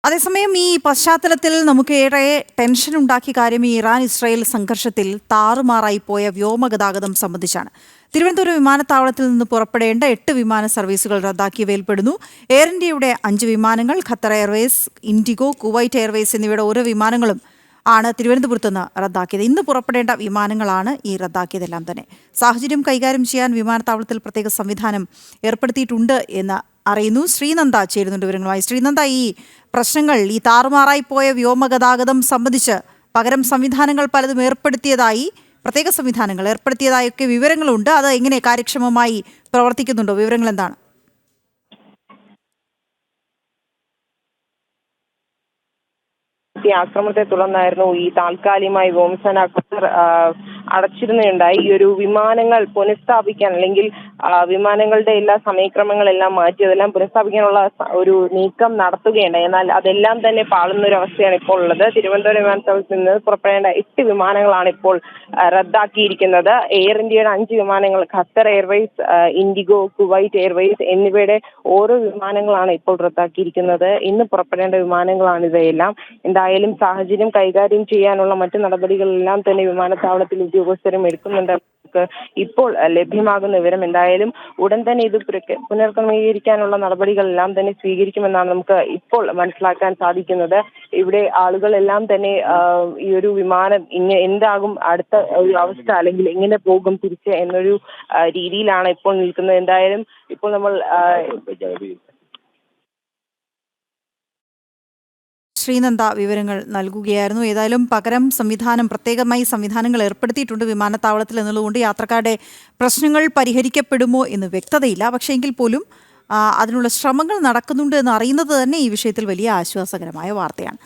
അതേസമയം ഈ പശ്ചാത്തലത്തിൽ നമുക്ക് ഏറെ ടെൻഷൻ ഉണ്ടാക്കിയ കാര്യം ഈ ഇറാൻ ഇസ്രായേൽ സംഘർഷത്തിൽ താറുമാറായി പോയ വ്യോമഗതാഗതം സംബന്ധിച്ചാണ്. തിരുവനന്തപുരം വിമാനത്താവളത്തിൽ നിന്ന് പുറപ്പെടേണ്ട 8 വിമാന സർവീസുകൾ റദ്ദാക്കിയവയിൽപ്പെടുന്നു. എയർ ഇന്ത്യയുടെ 5 വിമാനങ്ങൾ, Qatar Airways, IndiGo, Kuwait Airways എന്നിവയുടെ ഓരോ വിമാനങ്ങളും ആണ് തിരുവനന്തപുരത്ത് നിന്ന് റദ്ദാക്കിയത്. ഇന്ന് പുറപ്പെടേണ്ട വിമാനങ്ങളാണ് ഈ റദ്ദാക്കിയതെല്ലാം തന്നെ. സാഹചര്യം കൈകാര്യം ചെയ്യാൻ വിമാനത്താവളത്തിൽ പ്രത്യേക സംവിധാനം ഏർപ്പെടുത്തിയിട്ടുണ്ട് എന്ന് അറിയുന്നു. ശ്രീനന്ദ ചേരുന്നുണ്ട് വിവരങ്ങളുമായി. ശ്രീനന്ദ, ഈ പ്രശ്നങ്ങൾ, ഈ താറുമാറായി പോയ വ്യോമഗതാഗതം സംബന്ധിച്ച് പകരം സംവിധാനങ്ങൾ പലതും ഏർപ്പെടുത്തിയതായി, പ്രത്യേക സംവിധാനങ്ങൾ ഏർപ്പെടുത്തിയതായൊക്കെ വിവരങ്ങളുണ്ട്. അത് എങ്ങനെ കാര്യക്ഷമമായി പ്രവർത്തിക്കുന്നുണ്ടോ? വിവരങ്ങൾ എന്താണ്? ആക്രമണത്തെ തുടർന്നായിരുന്നു ഈ താൽക്കാലികമായി വ്യോമസേന ഖത്തർ അടച്ചിരുന്നുണ്ടായി. ഈ ഒരു വിമാനങ്ങൾ പുനഃസ്ഥാപിക്കാൻ, അല്ലെങ്കിൽ വിമാനങ്ങളുടെ എല്ലാ സമയക്രമങ്ങളെല്ലാം മാറ്റി അതെല്ലാം പുനഃസ്ഥാപിക്കാനുള്ള ഒരു നീക്കം നടത്തുകയുണ്ടായി. എന്നാൽ അതെല്ലാം തന്നെ പാളുന്ന ഒരു അവസ്ഥയാണ് ഇപ്പോൾ ഉള്ളത്. തിരുവനന്തപുരം വിമാനത്താവളത്തിൽ നിന്ന് പുറപ്പെടേണ്ട 8 വിമാനങ്ങളാണ് ഇപ്പോൾ റദ്ദാക്കിയിരിക്കുന്നത്. എയർ ഇന്ത്യയുടെ 5 വിമാനങ്ങൾ, Qatar Airways, IndiGo, Kuwait Airways എന്നിവയുടെ ഓരോ വിമാനങ്ങളാണ് ഇപ്പോൾ റദ്ദാക്കിയിരിക്കുന്നത്. ഇന്ന് പുറപ്പെടേണ്ട വിമാനങ്ങളാണ് ഇവയെല്ലാം. എന്തായാലും സാഹചര്യം കൈകാര്യം ചെയ്യാനുള്ള മറ്റു നടപടികളെല്ലാം തന്നെ വിമാനത്താവളത്തിൽ ഉദ്യോഗസ്ഥരും എടുക്കുന്നുണ്ട്. ഇപ്പോൾ ലഭ്യമാകുന്ന വിവരം എന്തായാലും ഉടൻ തന്നെ ഇത് പുനർക്രമീകരിക്കാനുള്ള നടപടികളെല്ലാം തന്നെ സ്വീകരിക്കുമെന്നാണ് നമുക്ക് ഇപ്പോൾ മനസ്സിലാക്കാൻ സാധിക്കുന്നത്. ഇവിടെ ആളുകളെല്ലാം തന്നെ ഈ ഒരു വിമാനം എന്താകും അടുത്ത ഒരു അവസ്ഥ, അല്ലെങ്കിൽ എങ്ങനെ പോകും തിരിച്ച് എന്നൊരു രീതിയിലാണ് ഇപ്പോൾ നിൽക്കുന്നത്. എന്തായാലും ഇപ്പോൾ നമ്മൾ ശ്രീനന്ദ വിവരങ്ങൾ നൽകുകയായിരുന്നു. ഏതായാലും പകരം സംവിധാനം, പ്രത്യേകമായി സംവിധാനങ്ങൾ ഏർപ്പെടുത്തിയിട്ടുണ്ട് വിമാനത്താവളത്തിൽ എന്നുള്ളതുകൊണ്ട് യാത്രക്കാരുടെ പ്രശ്നങ്ങൾ പരിഹരിക്കപ്പെടുമോ എന്ന് വ്യക്തതയില്ല. പക്ഷേ എങ്കിൽ പോലും അതിനുള്ള ശ്രമങ്ങൾ നടക്കുന്നുണ്ട് എന്ന് അറിയുന്നത് തന്നെ ഈ വിഷയത്തിൽ വലിയ ആശ്വാസകരമായ വാർത്തയാണ്.